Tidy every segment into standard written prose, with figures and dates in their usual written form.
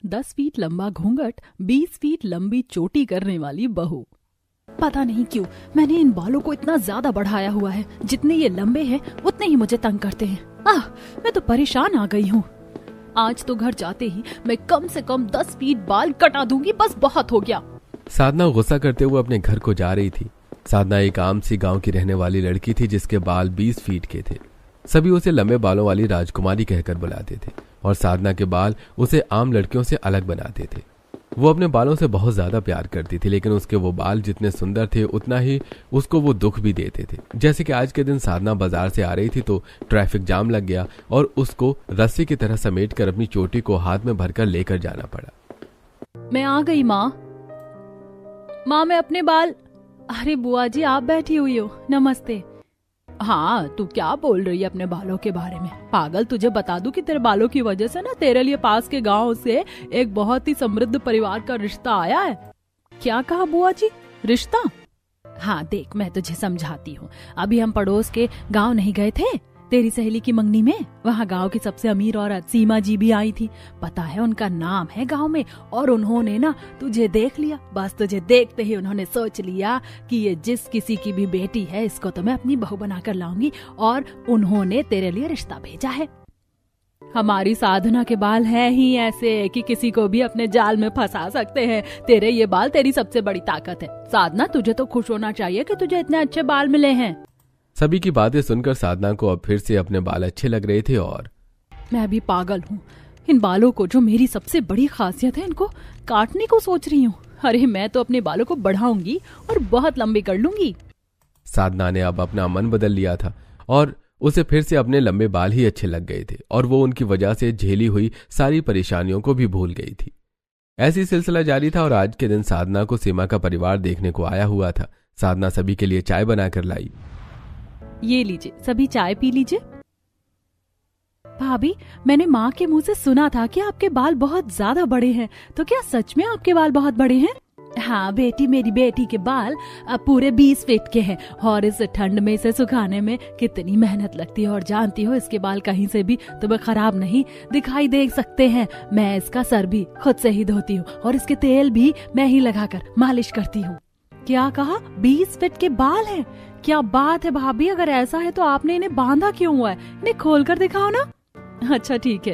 10 feet लंबा घूंघट, 20 feet लंबी चोटी करने वाली बहू। पता नहीं क्यों मैंने इन बालों को इतना ज्यादा बढ़ाया हुआ है, जितने ये लंबे हैं उतने ही मुझे तंग करते हैं। मैं तो परेशान आ गई हूँ। आज तो घर जाते ही मैं कम से कम 10 फीट बाल कटा दूंगी, बस बहुत हो गया। साधना गुस्सा करते हुए अपने घर को जा रही थी। साधना एक आम सी गांव की रहने वाली लड़की थी जिसके बाल 20 फीट के थे। सभी उसे लंबे बालों वाली राजकुमारी कहकर बुलाते थे और साधना के बाल उसे आम लड़कियों से अलग बनाते थे। वो अपने बालों से बहुत ज्यादा प्यार करती थी, लेकिन उसके वो बाल जितने सुंदर थे उतना ही उसको वो दुख भी देते थे। जैसे कि आज के दिन साधना बाजार से आ रही थी तो ट्रैफिक जाम लग गया और उसको रस्सी की तरह समेटकर अपनी चोटी को हाथ में भरकर लेकर जाना पड़ा। मैं आ गई माँ। मैं अपने बाल। अरे बुआ जी, आप बैठी हुई हो, नमस्ते। हाँ, तू क्या बोल रही है अपने बालों के बारे में? पागल, तुझे बता दूं कि तेरे बालों की वजह से ना तेरे लिए पास के गांव से एक बहुत ही समृद्ध परिवार का रिश्ता आया है। क्या कहा बुआ जी? रिश्ता? हाँ देख, मैं तुझे समझाती हूँ। अभी हम पड़ोस के गांव नहीं गए थे तेरी सहेली की मंगनी में? वहाँ गांव की सबसे अमीर औरत सीमा जी भी आई थी। पता है, उनका नाम है गांव में। और उन्होंने ना तुझे देख लिया। बस तुझे देखते ही उन्होंने सोच लिया कि ये जिस किसी की भी बेटी है, इसको तो मैं अपनी बहू बनाकर लाऊंगी, और उन्होंने तेरे लिए रिश्ता भेजा है। हमारी साधना के बाल हैं ही ऐसे कि किसी को भी अपने जाल में फंसा सकते हैं। तेरे ये बाल तेरी सबसे बड़ी ताकत है। साधना, तुझे तो खुश होना चाहिए कि तुझे इतने अच्छे बाल मिले हैं। सभी की बातें सुनकर साधना को अब फिर से अपने बाल अच्छे लग रहे थे और मैं भी पागल हूँ। इन बालों को, जो मेरी सबसे बड़ी खासियत है, इनको काटने को सोच रही हूँ। अरे मैं तो अपने बालों को बढ़ाऊंगी और बहुत लंबे कर लूंगी। साधना ने अब अपना मन बदल लिया था और उसे फिर से अपने लंबे बाल ही अच्छे लग गए थे और वो उनकी वजह से झेली हुई सारी परेशानियों को भी भूल गई थी। ऐसी सिलसिला जारी था और आज के दिन साधना को सीमा का परिवार देखने को आया हुआ था। साधना सभी के लिए चाय बनाकर लाई। ये लीजिए, सभी चाय पी लीजिए। भाभी, मैंने माँ के मुंह से सुना था कि आपके बाल बहुत ज्यादा बड़े हैं, तो क्या सच में आपके बाल बहुत बड़े हैं? हाँ बेटी, मेरी बेटी के बाल अब पूरे 20 फीट के हैं और इस ठंड में इसे सुखाने में कितनी मेहनत लगती है। और जानती हो, इसके बाल कहीं से भी तुम्हें खराब नहीं दिखाई दे सकते हैं। मैं इसका सर भी खुद से ही धोती हूँ और इसके तेल भी मैं ही लगाकर मालिश करती हूँ। क्या कहा? 20 फीट के बाल हैं? क्या बात है भाभी, अगर ऐसा है तो आपने इन्हें बांधा क्यों हुआ है? इन्हें खोल कर दिखाओ ना। अच्छा ठीक है,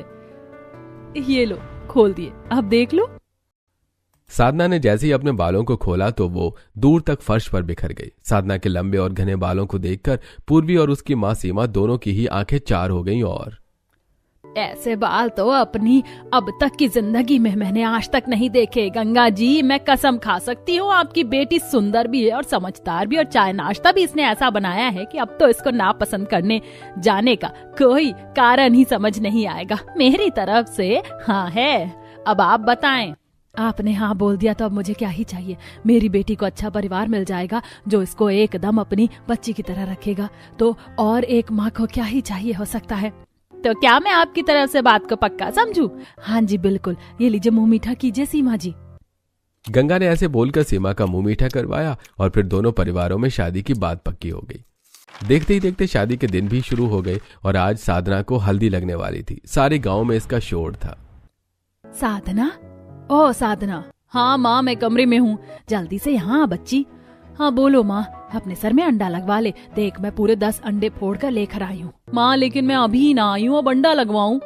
ये लो, खोल दिए, अब देख लो। साधना ने जैसे ही अपने बालों को खोला तो वो दूर तक फर्श पर बिखर गई। साधना के लंबे और घने बालों को देखकर पूर्वी और उसकी माँ सीमा दोनों की ही आंखें चार हो गईं और ऐसे बाल तो अपनी अब तक की जिंदगी में मैंने आज तक नहीं देखे। गंगा जी, मैं कसम खा सकती हूँ, आपकी बेटी सुंदर भी है और समझदार भी, और चाय नाश्ता भी इसने ऐसा बनाया है कि अब तो इसको नापसंद करने जाने का कोई कारण ही समझ नहीं आएगा। मेरी तरफ से हाँ है। अब आप बताएं। आपने हाँ बोल दिया तो अब मुझे क्या ही चाहिए। मेरी बेटी को अच्छा परिवार मिल जाएगा जो इसको एकदम अपनी बच्ची की तरह रखेगा, तो और एक माँ को क्या ही चाहिए हो सकता है। तो क्या मैं आपकी तरफ से बात को पक्का समझूं? हाँ जी बिल्कुल। ये लीजिए, मुंह मीठा कीजिए सीमा जी। गंगा ने ऐसे बोलकर सीमा का मुंह मीठा करवाया और फिर दोनों परिवारों में शादी की बात पक्की हो गई। देखते ही देखते शादी के दिन भी शुरू हो गए और आज साधना को हल्दी लगने वाली थी। सारे गांव में इसका शोर था। साधना, ओ साधना। हाँ माँ, मैं कमरे में हूँ, जल्दी से यहाँ आ बच्ची। हाँ बोलो माँ, अपने सर में अंडा लगवा ले। देख, मैं पूरे 10 अंडे फोड़ कर लेकर आई हूँ। माँ, लेकिन मैं अभी ना आई हूँ, अब अंडा लगवाऊं?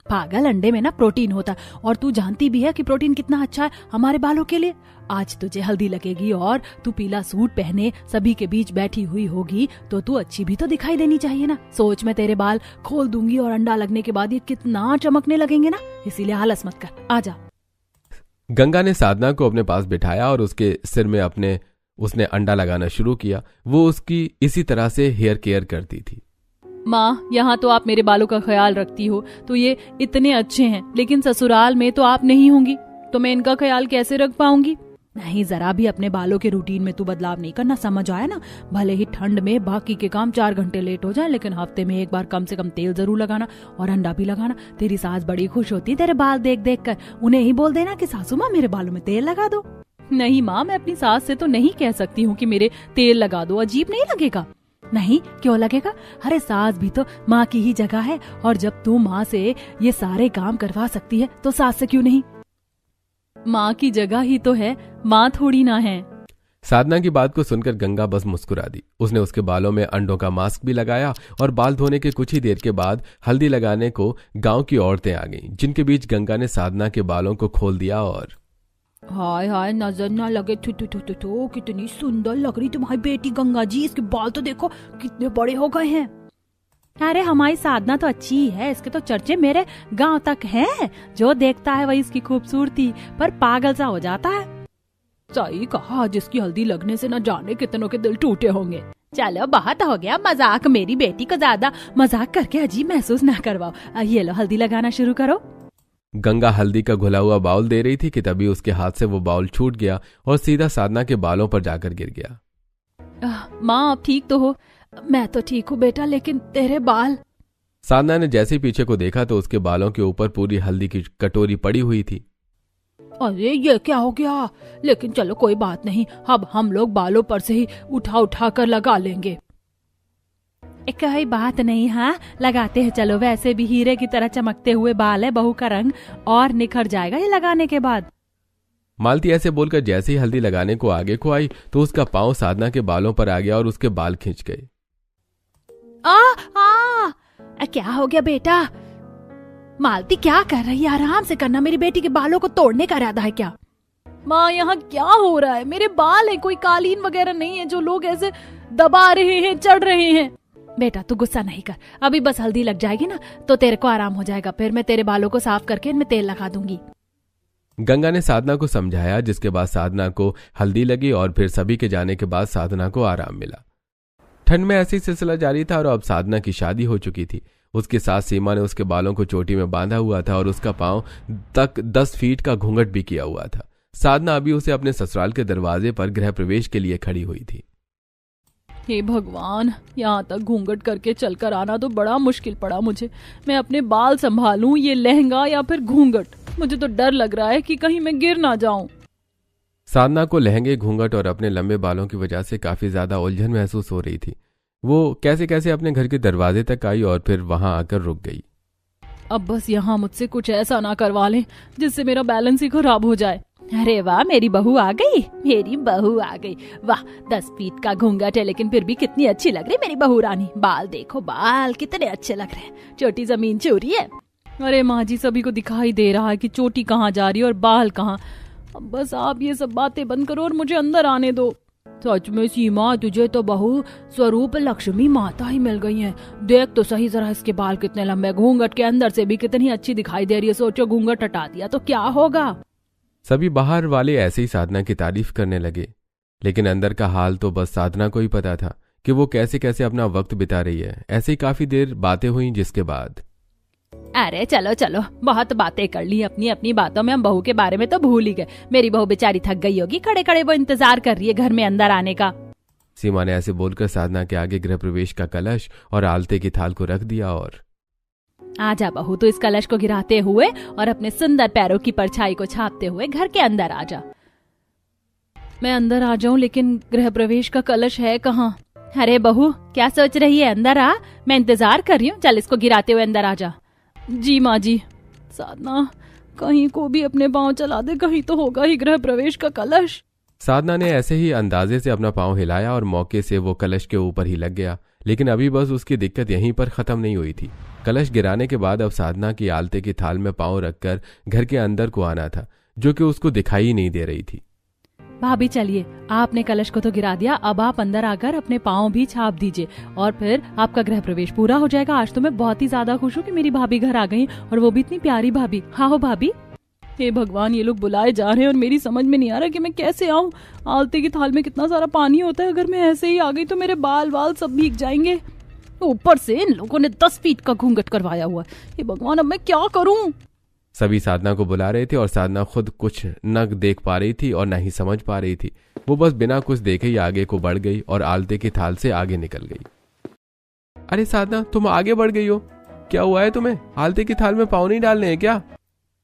पागल, अंडे में ना प्रोटीन होता, और तू जानती भी है कि प्रोटीन कितना अच्छा है हमारे बालों के लिए। आज तुझे हल्दी लगेगी और तू पीला सूट पहने सभी के बीच बैठी हुई होगी, तो तू अच्छी भी तो दिखाई देनी चाहिए ना। सोच, मैं तेरे बाल खोल दूंगी और अंडा लगने के बाद ये कितना चमकने लगेंगे ना। इसीलिए आलस मत कर, आजा। गंगा ने साधना को अपने पास बिठाया और उसके सिर में उसने अंडा लगाना शुरू किया। वो उसकी इसी तरह से हेयर केयर करती थी। माँ, यहाँ तो आप मेरे बालों का ख्याल रखती हो तो ये इतने अच्छे हैं, लेकिन ससुराल में तो आप नहीं होंगी, तो मैं इनका ख्याल कैसे रख पाऊंगी? नहीं, जरा भी अपने बालों के रूटीन में तू बदलाव नहीं करना, समझ आया ना? भले ही ठंड में बाकी के काम 4 घंटे लेट हो जाए, लेकिन हफ्ते में एक बार कम से कम तेल जरूर लगाना और अंडा भी लगाना। तेरी सास बड़ी खुश होती है तेरे बाल देख देख कर। उन्हें ही बोल देना कि सासू माँ मेरे बालों में तेल लगा दो। नहीं माँ, मैं अपनी सास से तो नहीं कह सकती हूँ कि मेरे तेल लगा दो, अजीब नहीं लगेगा? नहीं, क्यों लगेगा? अरे सास भी तो माँ की ही जगह है, और जब तू माँ से ये सारे काम करवा सकती है तो सास से क्यों नहीं? माँ की जगह ही तो है, माँ थोड़ी ना है। साधना की बात को सुनकर गंगा बस मुस्कुरा दी। उसने उसके बालों में अंडों का मास्क भी लगाया और बाल धोने के कुछ ही देर के बाद हल्दी लगाने को गांव की औरतें आ गईं, जिनके बीच गंगा ने साधना के बालों को खोल दिया और हाय हाय, नजर ना लगे, थू थू थू थू थू, कितनी सुंदर लग रही तुम्हारी बेटी गंगा जी, इसके बाल तो देखो कितने बड़े हो गए हैं। अरे हमारी साधना तो अच्छी ही है, इसके तो चर्चे मेरे गांव तक हैं। जो देखता है वही इसकी खूबसूरती पर पागल सा हो जाता है। सही कहा, जिसकी हल्दी लगने से न जाने कितनों के दिल टूटे होंगे। चलो बहुत हो गया मजाक, मेरी बेटी को ज्यादा मजाक करके अजीब महसूस ना करवाओ। ये लो हल्दी लगाना शुरू करो। गंगा हल्दी का घुला हुआ बाउल दे रही थी कि तभी उसके हाथ से वो बाउल छूट गया और सीधा साधना के बालों पर जाकर गिर गया। माँ आप ठीक तो हो? मैं तो ठीक हूँ बेटा, लेकिन तेरे बाल। साधना ने जैसे ही पीछे को देखा तो उसके बालों के ऊपर पूरी हल्दी की कटोरी पड़ी हुई थी। अरे ये क्या हो गया? लेकिन चलो कोई बात नहीं, अब हम लोग बालों पर से ही उठा उठा कर लगा लेंगे। कोई बात नहीं, हाँ लगाते हैं चलो। वैसे भी हीरे की तरह चमकते हुए बाल है, बहू का रंग और निखर जाएगा ये लगाने के बाद। मालती ऐसे बोलकर जैसे ही हल्दी लगाने को आगे को आई तो उसका पांव साधना के बालों पर आ गया और उसके बाल खिंच गए। क्या हो गया बेटा? मालती क्या कर रही है? आराम से करना, मेरी बेटी के बालों को तोड़ने का इरादा है क्या? माँ यहाँ क्या हो रहा है? मेरे बाल है, कोई कालीन वगैरह नहीं है जो लोग ऐसे दबा रहे हैं, चढ़ रहे हैं। बेटा तू गुस्सा नहीं कर, अभी बस हल्दी लग जाएगी ना तो तेरे को आराम हो जाएगा, फिर मैं तेरे बालों को साफ करके इनमें तेल लगा दूंगी। गंगा ने साधना को समझाया, जिसके बाद साधना को हल्दी लगी और फिर सभी के जाने के बाद साधना को आराम मिला। ठंड में ऐसी सिलसिला जारी था और अब साधना की शादी हो चुकी थी। उसके साथ सीमा ने उसके बालों को चोटी में बांधा हुआ था और उसका पांव तक 10 फीट का घूंघट भी किया हुआ था। साधना अभी उसे अपने ससुराल के दरवाजे पर गृह प्रवेश के लिए खड़ी हुई थी। हे भगवान, यहाँ तक घूंघट करके चलकर आना तो बड़ा मुश्किल पड़ा मुझे। मैं अपने बाल संभालूं, ये लहंगा या फिर घूंघट? मुझे तो डर लग रहा है कि कहीं मैं गिर ना जाऊं। साधना को लहंगे, घूंघट और अपने लंबे बालों की वजह से काफी ज्यादा उलझन महसूस हो रही थी। वो कैसे कैसे अपने घर के दरवाजे तक आई और फिर वहां आकर रुक गई। अब बस यहाँ मुझसे कुछ ऐसा ना करवा लें जिससे मेरा बैलेंस ही खराब हो जाए। अरे वाह, मेरी बहू आ गई, मेरी बहू आ गई। वाह, 10 फीट का घूंघट है लेकिन फिर भी कितनी अच्छी लग रही मेरी बहू रानी। बाल देखो, बाल कितने अच्छे लग रहे हैं, चोटी जमीन चूरी है। अरे माँ जी, सभी को दिखाई दे रहा है कि चोटी कहाँ जा रही है और बाल कहाँ। अब बस आप ये सब बातें बंद करो और मुझे अंदर आने दो। सच में सीमा, तुझे तो बहू स्वरूप लक्ष्मी माता ही मिल गई है। देख तो सही जरा इसके बाल कितने लंबे, घूंघट के अंदर से भी कितनी अच्छी दिखाई दे रही है। सोचो घूंघट हटा दिया तो क्या होगा। सभी बाहर वाले ऐसे ही साधना की तारीफ करने लगे, लेकिन अंदर का हाल तो बस साधना को ही पता था कि वो कैसे कैसे अपना वक्त बिता रही है। ऐसे ही काफी देर बातें हुई, जिसके बाद अरे चलो चलो, बहुत बातें कर ली। अपनी अपनी बातों में हम बहू के बारे में तो भूल ही गए। मेरी बहू बेचारी थक गई होगी, खड़े खड़े वो इंतजार कर रही है घर में अंदर आने का। सीमा ने ऐसे बोलकर साधना के आगे गृह प्रवेश का कलश और आलते की थाल को रख दिया और आजा बहू, तो इस कलश को गिराते हुए और अपने सुंदर पैरों की परछाई को छापते हुए घर के अंदर आजा। मैं अंदर आ जाऊं, लेकिन गृह प्रवेश का कलश है कहाँ? अरे बहू क्या सोच रही है, अंदर आ, मैं इंतजार कर रही हूँ। चल इसको गिराते हुए अंदर आजा। जी माँ जी। साधना, कहीं को भी अपने पांव चला दे, कहीं तो होगा ही गृह प्रवेश का कलश। साधना ने ऐसे ही अंदाजे से अपना पांव हिलाया और मौके से वो कलश के ऊपर ही लग गया। लेकिन अभी बस उसकी दिक्कत यहीं पर खत्म नहीं हुई थी। कलश गिराने के बाद अब साधना की आलते की थाल में पांव रखकर घर के अंदर को आना था, जो कि उसको दिखाई ही नहीं दे रही थी। भाभी चलिए, आपने कलश को तो गिरा दिया, अब आप अंदर आकर अपने पाँव भी छाप दीजिए और फिर आपका गृह प्रवेश पूरा हो जाएगा। आज तो मैं बहुत ही ज्यादा खुश हूँ कि मेरी भाभी घर आ गई, और वो भी इतनी प्यारी भाभी। हाँ हो भाभी। हे भगवान, ये लोग बुलाए जा रहे हैं और मेरी समझ में नहीं आ रहा कि मैं कैसे आऊँ। आलते की थाल में कितना सारा पानी होता है, अगर मैं ऐसे ही आ गई तो मेरे बाल वाल सब भीग जाएंगे। ऊपर से इन लोगों ने 10 फीट का घूंघट करवाया हुआ है। हे भगवान, अब मैं क्या करूँ। सभी साधना को बुला रहे थे और साधना खुद कुछ न देख पा रही थी और न ही समझ पा रही थी। वो बस बिना कुछ देखे ही आगे को बढ़ गई और आलते की थाल से आगे निकल गई। अरे साधना, तुम आगे बढ़ गई हो, क्या हुआ है तुम्हें? आलते की थाल में पाँव नहीं डालने हैं क्या?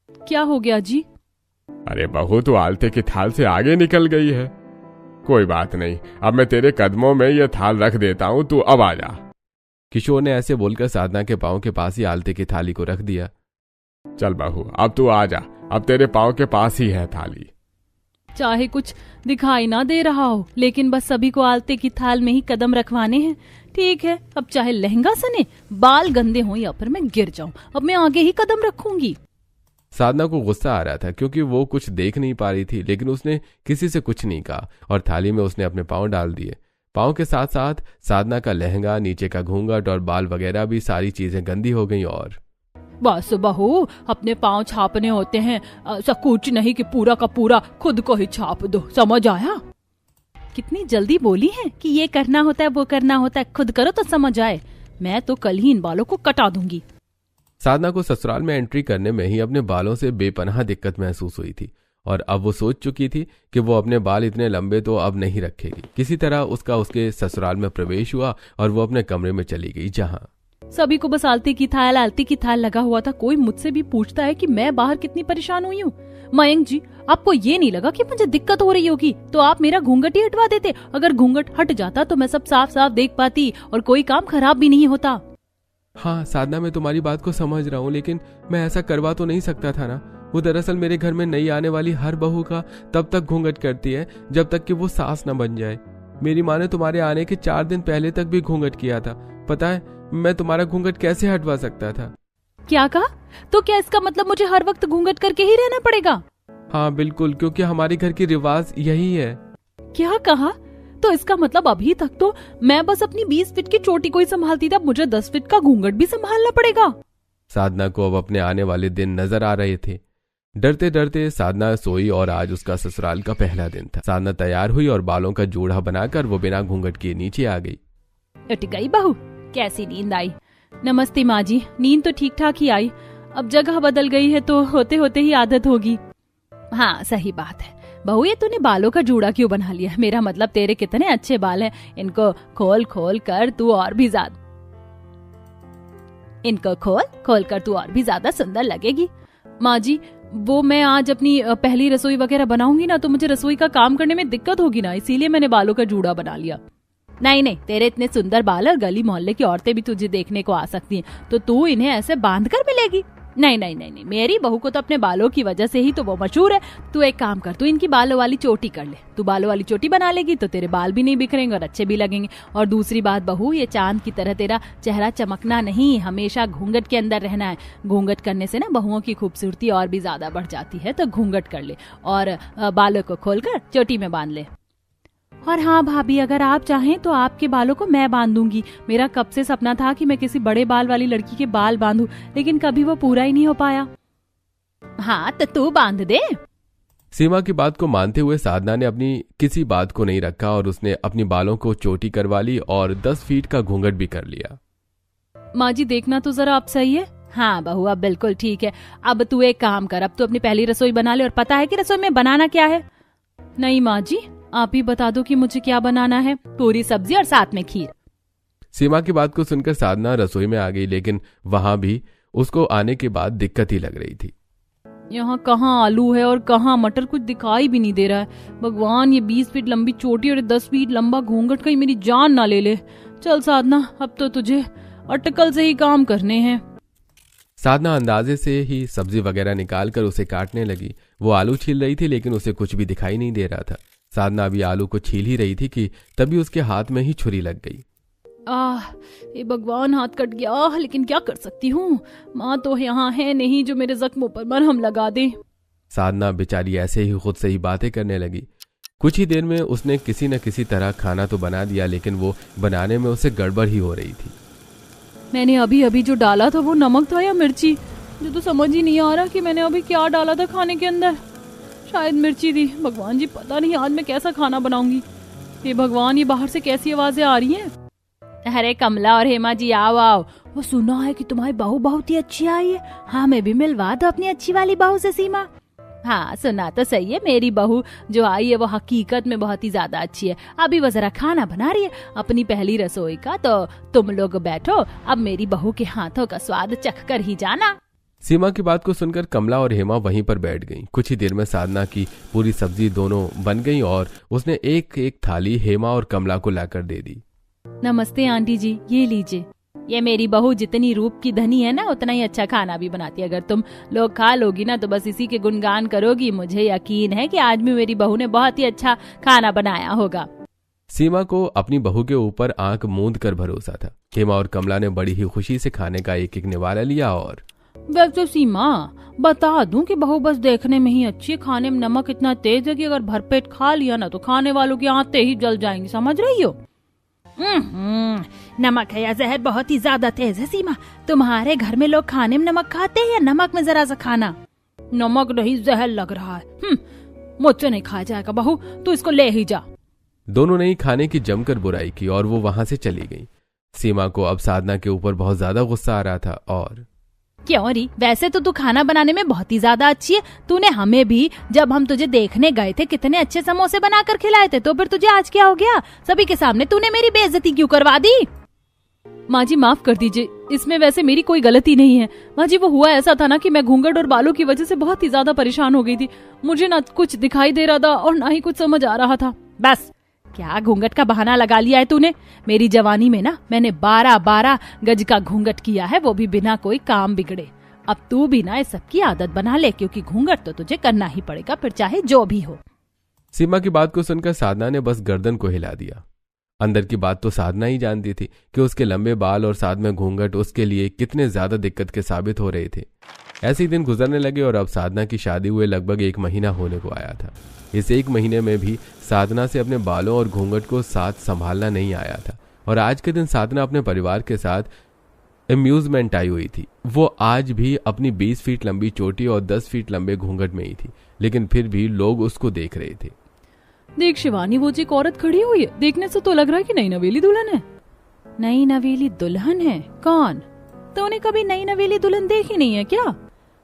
क्या हो गया जी? अरे बहू, तू आलते की थाल से आगे निकल गई है। कोई बात नहीं, अब मैं तेरे कदमों में यह थाल रख देता हूँ, तू अब आ जा। किशोर ने ऐसे बोलकर साधना के पाँव के पास ही आलते की थाली को रख दिया। चल बहू, अब तू आ जा, अब तेरे पाँव के पास ही है थाली। चाहे कुछ दिखाई ना दे रहा हो, लेकिन बस सभी को आलते की थाल में ही कदम रखवाने हैं। ठीक है, अब चाहे लहंगा सने, बाल गंदे हो या फिर मैं गिर जाऊं, अब मैं आगे ही कदम रखूंगी। साधना को गुस्सा आ रहा था क्योंकि वो कुछ देख नहीं पा रही थी, लेकिन उसने किसी से कुछ नहीं कहा और थाली में उसने अपने पाँव डाल दिए। पाँव के साथ साथ साधना का लहंगा, नीचे का घूंघट और बाल वगैरह भी सारी चीजें गंदी हो गईं। और बस बहू, अपने पाँव छापने होते हैं, ऐसा कुछ नहीं कि पूरा का पूरा खुद को ही छाप दो, समझ आया? कितनी जल्दी बोली है कि ये करना होता है वो करना होता है, खुद करो तो समझ आए। मैं तो कल ही इन बालों को कटा दूंगी। साधना को ससुराल में एंट्री करने में ही अपने बालों से बेपनाह दिक्कत महसूस हुई थी और अब वो सोच चुकी थी कि वो अपने बाल इतने लंबे तो अब नहीं रखेगी। किसी तरह उसके ससुराल में प्रवेश हुआ और वो अपने कमरे में चली गई, जहां सभी को बस आलती की थाल लगा हुआ था। कोई मुझसे भी पूछता है कि मैं बाहर कितनी परेशान हुई हूँ। मयंक जी, आपको ये नहीं लगा कि मुझे दिक्कत हो रही होगी तो आप मेरा घूंघट ही हटवा देते? अगर घूंघट हट जाता तो मैं सब साफ साफ देख पाती और कोई काम खराब भी नहीं होता। हाँ साधना, मैं तुम्हारी बात को समझ रहा हूँ, लेकिन मैं ऐसा करवा तो नहीं सकता था ना। वो दरअसल मेरे घर में नई आने वाली हर बहू का तब तक घूंघट करती है जब तक कि वो सास न बन जाए। मेरी माँ ने तुम्हारे आने के 4 दिन पहले तक भी घूंघट किया था। पता है मैं तुम्हारा घूंघट कैसे हटवा सकता था? क्या कहा? तो क्या इसका मतलब मुझे हर वक्त घूंघट करके ही रहना पड़ेगा? हाँ बिल्कुल, क्योंकि हमारे घर की रिवाज यही है। क्या कहा? तो इसका मतलब अभी तक तो मैं बस अपनी 20 फीट की चोटी को ही संभालती थी, अब मुझे 10 फीट का घूंघट भी संभालना पड़ेगा। साधना को अब अपने आने वाले दिन नजर आ रहे थे। डरते डरते साधना सोई और आज उसका ससुराल का पहला दिन था। साधना तैयार हुई और बालों का जूड़ा बनाकर वो बिना घूंघट किए नीचे आ गई। उठ गई बहू, कैसी नींद आई? नमस्ते माँ जी, नींद तो ठीक ठाक ही आई। अब जगह बदल गई है तो होते होते ही आदत होगी। हाँ सही बात है बहू, ये तूने बालों का जूड़ा क्यों बना लिया? मेरा मतलब तेरे कितने अच्छे बाल हैं, इनको खोल खोल कर तू और भी ज्यादा सुंदर लगेगी। माँ जी, वो मैं आज अपनी पहली रसोई वगैरह बनाऊंगी ना तो मुझे रसोई का काम करने में दिक्कत होगी ना, इसीलिए मैंने बालों का जूड़ा बना लिया। नहीं, तेरे इतने सुंदर बाल और गली मोहल्ले की औरतें भी तुझे देखने को आ सकती हैं, तो तू इन्हें ऐसे बांध कर मिलेगी? नहीं, मेरी बहू को तो अपने बालों की वजह से ही तो वो मशहूर है। तू एक काम कर, तू इनकी बालों वाली चोटी कर ले। तू बालों वाली चोटी बना लेगी तो तेरे बाल भी नहीं बिखरेंगे और अच्छे भी लगेंगे। और दूसरी बात बहू, ये चांद की तरह तेरा चेहरा चमकना नहीं, हमेशा घूंघट के अंदर रहना है। घूंघट करने से ना बहुओं की खूबसूरती और भी ज्यादा बढ़ जाती है, तो घूंघट कर ले और बालों को खोलकर चोटी में बांध ले। और हाँ भाभी, अगर आप चाहें तो आपके बालों को मैं बांध दूंगी। मेरा कब से सपना था कि मैं किसी बड़े बाल वाली लड़की के बाल बांधूं, लेकिन कभी वो पूरा ही नहीं हो पाया। हाँ तो तू बांध दे। सीमा की बात को मानते हुए साधना ने अपनी किसी बात को नहीं रखा और उसने अपनी बालों को चोटी करवा ली और 10 फीट का घूंघट भी कर लिया। माँ जी देखना तो जरा अब सही है। हाँ बहू, अब बिल्कुल ठीक है। अब तू एक काम कर, अब तू अपनी पहली रसोई बना ले। और पता है कि रसोई में बनाना क्या है? नहीं माँ जी, आप ही बता दो कि मुझे क्या बनाना है। पूरी सब्जी और साथ में खीर। सीमा की बात को सुनकर साधना रसोई में आ गई, लेकिन वहां भी उसको आने के बाद दिक्कत ही लग रही थी। यहाँ कहाँ आलू है और कहाँ मटर, कुछ दिखाई भी नहीं दे रहा है। भगवान, ये 20 फीट लंबी चोटी और 10 फीट लंबा घूंघट कहीं मेरी जान ना ले ले। चल साधना, अब तो तुझे अटकल से ही काम करने हैं। साधना अंदाजे से ही सब्जी वगैरह निकाल कर उसे काटने लगी। वो आलू छील रही थी लेकिन उसे कुछ भी दिखाई नहीं दे रहा था। साधना अभी आलू को छील ही रही थी कि तभी उसके हाथ में ही छुरी लग गई। ये भगवान, हाथ कट गया, लेकिन क्या कर सकती हूँ। माँ तो यहाँ है नहीं जो मेरे जख्मों पर मरहम लगा दे। साधना बेचारी ऐसे ही खुद से ही बातें करने लगी। कुछ ही देर में उसने किसी न किसी तरह खाना तो बना दिया, लेकिन वो बनाने में उसे गड़बड़ ही हो रही थी। मैंने अभी अभी जो डाला था वो नमक था या मिर्ची? मुझे तो समझ ही नहीं आ रहा कि मैंने अभी क्या डाला था खाने के अंदर। शायद मिर्ची थी। भगवान जी, पता नहीं आज मैं कैसा खाना बनाऊंगी। हे भगवान, ये बाहर से कैसी आवाजें आ रही हैं? अरे कमला और हेमा जी, आओ। वो सुना है कि तुम्हारी बहू बहुत ही अच्छी आई है। हाँ, मैं भी मिलवा दो अपनी अच्छी वाली बहू से सीमा। हाँ सुना तो सही है, मेरी बहू जो आई है वो हकीकत में बहुत ही ज्यादा अच्छी है। अभी वो जरा खाना बना रही है अपनी पहली रसोई का, तो तुम लोग बैठो, अब मेरी बहू के हाथों का स्वाद चख कर ही जाना। सीमा की बात को सुनकर कमला और हेमा वहीं पर बैठ गईं। कुछ ही देर में साधना की पूरी सब्जी दोनों बन गई और उसने एक एक थाली हेमा और कमला को लाकर दे दी। नमस्ते आंटी जी, ये लीजिए। ये मेरी बहू जितनी रूप की धनी है ना, उतना ही अच्छा खाना भी बनाती है। अगर तुम लोग खा लोगी ना तो बस इसी के गुणगान करोगी। मुझे यकीन है कि आज भी मेरी बहू ने बहुत ही अच्छा खाना बनाया होगा। सीमा को अपनी बहू के ऊपर आंख मूंद कर भरोसा था। हेमा और कमला ने बड़ी ही खुशी से खाने का एक एक निवाला लिया। और वैसे सीमा, बता दूं कि बहू बस देखने में ही अच्छी है, खाने में नमक इतना तेज है कि अगर भरपेट खा लिया ना तो खाने वालों की आंतें ही जल जाएंगी, समझ रही हो? नमक है या जहर बहुत ही ज्यादा तेज है सीमा। तुम्हारे घर में लोग खाने में नमक खाते हैं या नमक में जरा सा खाना? नमक नहीं, जहर लग रहा है। मुझसे नहीं खाया जाएगा बहू, तू इसको ले ही जा। दोनों ने ही खाने की जमकर बुराई की और वो वहां से चली गई। सीमा को अब साधना के ऊपर बहुत ज्यादा गुस्सा आ रहा था। और क्यों री, वैसे तो तू खाना बनाने में बहुत ही ज्यादा अच्छी है। तूने हमें भी, जब हम तुझे देखने गए थे, कितने अच्छे समोसे बनाकर खिलाए थे। तो फिर तुझे आज क्या हो गया? सभी के सामने तूने मेरी बेइज्जती क्यों करवा दी? माँ जी माफ कर दीजिए, इसमें वैसे मेरी कोई गलती नहीं है। माँ जी वो हुआ ऐसा था ना कि मैं घूंघट और बालों की वजह से बहुत ही ज्यादा परेशान हो गई थी। मुझे ना कुछ दिखाई दे रहा था और ना ही कुछ समझ आ रहा था। बस क्या घूंघट का बहाना लगा लिया है तूने? मेरी जवानी में ना मैंने 12 गज का घूंघट किया है, वो भी बिना कोई काम बिगड़े। अब तू भी ना इस सब की आदत बना ले, क्योंकि घूंघट तो तुझे करना ही पड़ेगा, फिर चाहे जो भी हो। सीमा की बात को सुनकर साधना ने बस गर्दन को हिला दिया। अंदर की बात तो साधना ही जानती थी कि उसके लंबे बाल और साथ में घूंघट उसके लिए कितने ज्यादा दिक्कत के साबित हो रहे थे। ऐसे ही दिन गुजरने लगे और अब साधना की शादी हुए लगभग 1 महीना होने को आया था। इस 1 महीने में भी साधना से अपने बालों और घूंघट को साथ संभालना नहीं आया था। और आज के दिन साधना अपने परिवार के साथ अम्यूजमेंट आई हुई थी। वो आज भी अपनी 20 फीट लंबी चोटी और 10 फीट लंबे घूंघट में ही थी, लेकिन फिर भी लोग उसको देख रहे थे। देख शिवानी, वो जो एक औरत खड़ी हुई है, देखने से तो लग रहा है कि नई नवेली दुल्हन है। नई नवेली दुल्हन है? कौन? तूने कभी नई नवेली दुल्हन देखी नहीं है क्या?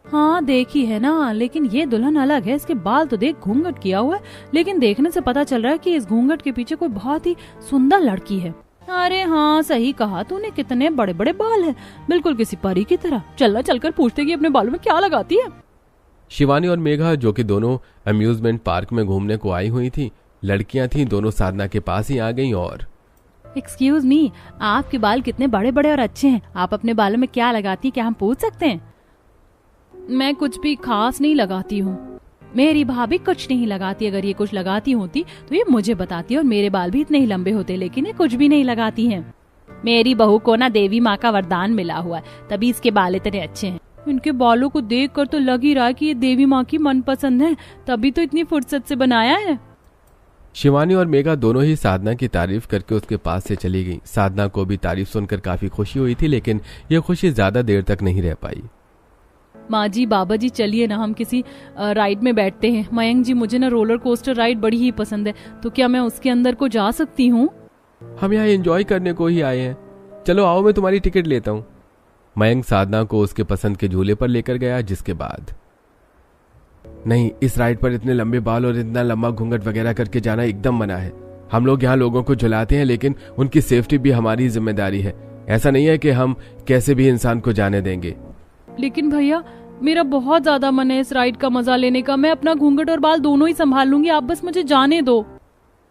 हाँ देखी है ना, लेकिन ये दुल्हन अलग है। इसके बाल तो देख घूंघट किया हुआ है, लेकिन देखने से पता चल रहा है कि इस घूंघट के पीछे कोई बहुत ही सुंदर लड़की है। अरे हाँ सही कहा तूने, कितने बड़े बड़े बाल हैं, बिल्कुल किसी परी की तरह। चलकर पूछते कि अपने बालों में क्या लगाती है। शिवानी और मेघा, जो कि दोनों अम्यूजमेंट पार्क में घूमने को आई हुई थी, लड़कियां थीं, दोनों साधना के पास ही आ गईं। और एक्सक्यूज मी, आपके बाल कितने बड़े बड़े और अच्छे हैं, आप अपने बालों में क्या लगाती हैं, क्या हम पूछ सकते हैं? मैं कुछ भी खास नहीं लगाती हूँ। मेरी भाभी कुछ नहीं लगाती। अगर ये कुछ लगाती होती तो ये मुझे बताती, और मेरे बाल भी इतने ही लंबे होते, लेकिन ये कुछ भी नहीं लगाती हैं। मेरी बहू को ना देवी माँ का वरदान मिला हुआ है, तभी इसके बाल इतने अच्छे हैं। इनके बालों को देखकर तो लग ही रहा है कि ये देवी माँ की मनपसंद है, तभी तो इतनी फुर्सत से बनाया है। शिवानी और मेघा दोनों ही साधना की तारीफ करके उसके पास से चली गई। साधना को भी तारीफ सुनकर काफी खुशी हुई थी, लेकिन यह खुशी ज्यादा देर तक नहीं रह पाई। माँ जी, बाबा जी, चलिए ना हम किसी राइड में बैठते हैं। मयंक जी, मुझे ना रोलर कोस्टर राइड बड़ी ही पसंद है, तो क्या मैं उसके अंदर को जा सकती हूँ? हम यहाँ एंजॉय करने को ही आए हैं, चलो आओ मैं तुम्हारी टिकट लेता हूँ। मयंक साधना को उसके पसंद के झूले पर लेकर गया, जिसके बाद नहीं, इस राइड पर इतने लंबे बाल और इतना लंबा घूंघट वगैरह करके जाना एकदम मना है। हम लोग यहाँ लोगों को झुलाते हैं, लेकिन उनकी सेफ्टी भी हमारी जिम्मेदारी है। ऐसा नहीं है कि हम कैसे भी इंसान को जाने देंगे। लेकिन भैया, मेरा बहुत ज्यादा मन है इस राइड का मजा लेने का। मैं अपना घूंघट और बाल दोनों ही संभाल लूंगी, आप बस मुझे जाने दो।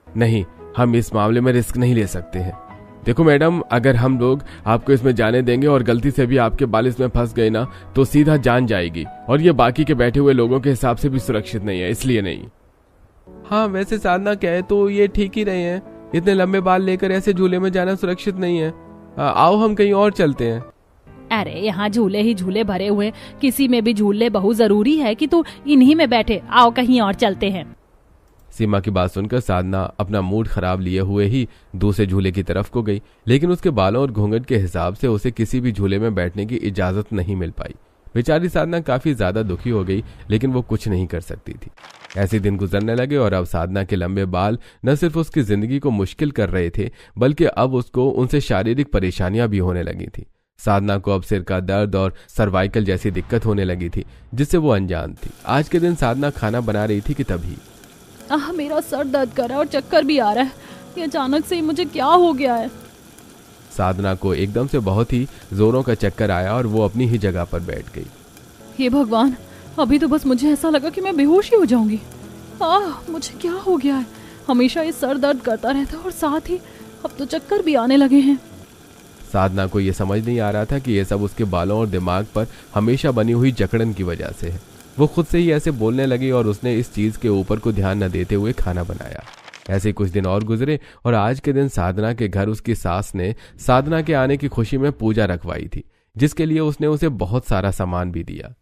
नहीं, हम इस मामले में रिस्क नहीं ले सकते हैं। देखो मैडम, अगर हम लोग आपको इसमें जाने देंगे और गलती से भी आपके बाल इसमें फंस गए ना, तो सीधा जान जाएगी, और ये बाकी के बैठे हुए लोगों के हिसाब से भी सुरक्षित नहीं है, इसलिए नहीं। हाँ वैसे साधना कहे तो ये ठीक ही रहे हैं, इतने लंबे बाल लेकर ऐसे झूले में जाना सुरक्षित नहीं है। आओ हम कहीं और चलते हैं। अरे यहाँ झूले ही झूले भरे हुए, किसी में भी झूले बहुत जरूरी है कि तू इन्हीं में बैठे। आओ कहीं और चलते हैं। सीमा की बात सुनकर साधना अपना मूड खराब लिए हुए ही दूसरे झूले की तरफ को गई, लेकिन उसके बालों और घूंघट के हिसाब से उसे किसी भी झूले में बैठने की इजाजत नहीं मिल पाई। बेचारी साधना काफी ज्यादा दुखी हो गई, लेकिन वो कुछ नहीं कर सकती थी। ऐसे दिन गुजरने लगे और अब साधना के लंबे बाल न सिर्फ उसकी जिंदगी को मुश्किल कर रहे थे, बल्कि अब उसको उनसे शारीरिक परेशानियां भी होने लगी थी। साधना को अब सिर का दर्द और सर्वाइकल जैसी दिक्कत होने लगी थी, जिससे वो अनजान थी। आज के दिन साधना खाना बना रही थी कि तभी मेरा सर दर्द कर रहा है और चक्कर भी आ रहा है। ये अचानक से ही मुझे क्या हो गया है? साधना को एकदम से बहुत ही जोरों का चक्कर आया और वो अपनी ही जगह पर बैठ गई। हे भगवान, अभी तो बस मुझे ऐसा लगा कि मैं बेहोश ही हो जाऊंगी। मुझे क्या हो गया है? हमेशा ये सर दर्द करता रहता है और साथ ही अब तो चक्कर भी आने लगे हैं। साधना को यह समझ नहीं आ रहा था कि यह सब उसके बालों और दिमाग पर हमेशा बनी हुई जकड़न की वजह से है। वो खुद से ही ऐसे बोलने लगी और उसने इस चीज के ऊपर को ध्यान न देते हुए खाना बनाया। ऐसे कुछ दिन और गुजरे और आज के दिन साधना के घर उसकी सास ने साधना के आने की खुशी में पूजा रखवाई थी, जिसके लिए उसने उसे बहुत सारा सामान भी दिया।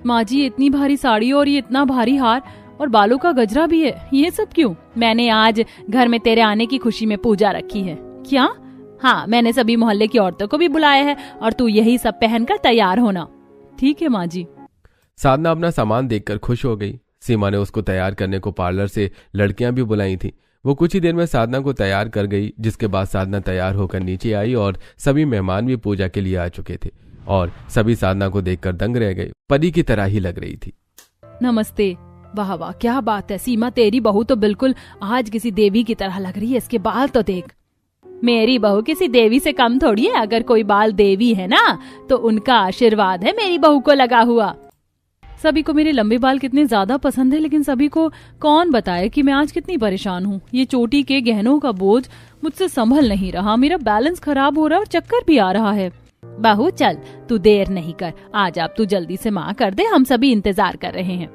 माँ जी, इतनी भारी साड़ी और ये इतना भारी हार और बालों का गजरा भी है, ये सब क्यों? मैंने आज घर में तेरे आने की खुशी में पूजा रखी है। क्या? हाँ, मैंने सभी मोहल्ले की औरतों को भी बुलाया है और तू यही सब पहनकर तैयार होना। ठीक है माँ जी। साधना अपना सामान देखकर खुश हो गई। सीमा ने उसको तैयार करने को पार्लर से लड़कियां भी बुलाई थी। वो कुछ ही देर में साधना को तैयार कर गई, जिसके बाद साधना तैयार होकर नीचे आई और सभी मेहमान भी पूजा के लिए आ चुके थे और सभी साधना को देखकर दंग रह गए। परी की तरह ही लग रही थी। नमस्ते। वाह वाह, क्या बात है सीमा, तेरी बहू तो बिल्कुल आज किसी देवी की तरह लग रही है। इसके बाल तो देख। मेरी बहू किसी देवी से कम थोड़ी है। अगर कोई बाल देवी है ना तो उनका आशीर्वाद है मेरी बहू को लगा हुआ। सभी को मेरे लंबे बाल कितने ज्यादा पसंद है, लेकिन सभी को कौन बताए कि मैं आज कितनी परेशान हूँ। ये चोटी के गहनों का बोझ मुझसे संभल नहीं रहा, मेरा बैलेंस खराब हो रहा है और चक्कर भी आ रहा है। बहू चल, तू देर नहीं कर, आज आप तू जल्दी से माँ कर दे, हम सभी इंतजार कर रहे हैं।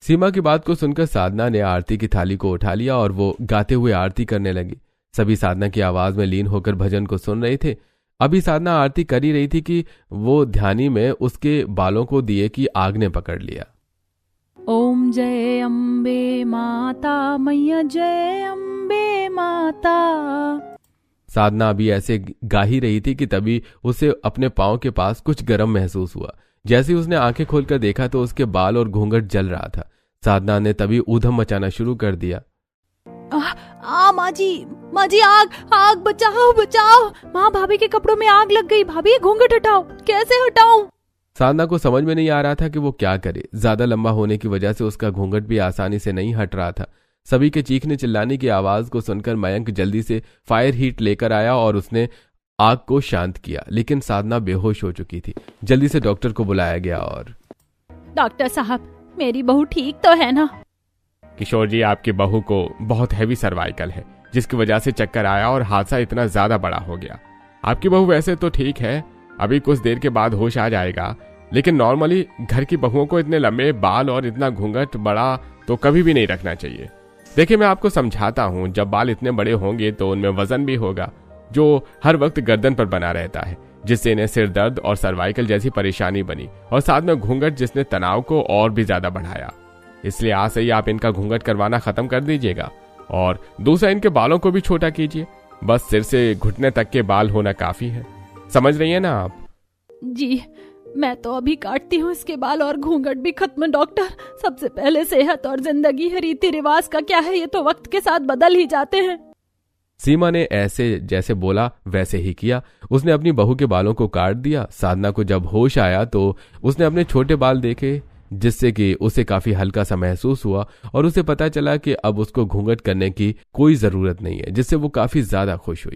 सीमा की बात को सुनकर साधना ने आरती की थाली को उठा लिया और वो गाते हुए आरती करने लगी। सभी साधना की आवाज में लीन होकर भजन को सुन रहे थे। अभी साधना आरती कर ही रही थी कि वो ध्यानी में उसके बालों को दिए की आग ने पकड़ लिया। ओम जय अम्बे माता मैया, जय अम्बे माता। साधना अभी ऐसे गा ही रही थी कि तभी उसे अपने पांव के पास कुछ गर्म महसूस हुआ। जैसे ही उसने आंखें खोलकर देखा तो उसके बाल और घूंघट जल रहा था। साधना ने तभी ऊधम मचाना शुरू कर दिया। माँ जी, आग आग, बचाओ बचाओ। माँ, भाभी के कपड़ों में आग लग गई। भाभी, घूंघट हटाओ। कैसे हटाऊं? साधना को समझ में नहीं आ रहा था कि वो क्या करे। ज्यादा लंबा होने की वजह से उसका घूंघट भी आसानी से नहीं हट रहा था। सभी के चीखने चिल्लाने की आवाज को सुनकर मयंक जल्दी से फायर हीट लेकर आया और उसने आग को शांत किया, लेकिन साधना बेहोश हो चुकी थी। जल्दी से डॉक्टर को बुलाया गया और डॉक्टर साहब, मेरी बहू ठीक तो है ना? किशोर जी, आपकी बहू को बहुत हैवी सर्वाइकल है, जिसकी वजह से चक्कर आया और हादसा इतना ज्यादा बड़ा हो गया। आपकी बहू वैसे तो ठीक है, अभी कुछ देर के बाद होश आ जाएगा, लेकिन नॉर्मली घर की बहुओं को इतने लंबे बाल और इतना घूंघट बड़ा तो कभी भी नहीं रखना चाहिए। देखिए, मैं आपको समझाता हूँ, जब बाल इतने बड़े होंगे तो उनमें वजन भी होगा जो हर वक्त गर्दन पर बना रहता है, जिससे इन्हें सिर दर्द और सर्वाइकल जैसी परेशानी बनी, और साथ में घूंघट जिसने तनाव को और भी ज्यादा बढ़ाया। इसलिए आज से ही आप इनका घूंघट करवाना खत्म कर दीजिएगा और दूसरा, इनके बालों को भी छोटा कीजिए। बस सिर से घुटने तक के बाल होना काफी है। समझ रही है ना आप? जी, मैं तो अभी काटती हूँ इसके बाल और घूंघट भी खत्म। डॉक्टर, सबसे पहले सेहत और जिंदगी है, रीति रिवाज का क्या है, ये तो वक्त के साथ बदल ही जाते हैं। सीमा ने ऐसे जैसे बोला वैसे ही किया। उसने अपनी बहू के बालों को काट दिया। साधना को जब होश आया तो उसने अपने छोटे बाल देखे, जिससे कि उसे काफी हल्का सा महसूस हुआ और उसे पता चला कि अब उसको घूंघट करने की कोई जरूरत नहीं है, जिससे वो काफी ज्यादा खुश हुई।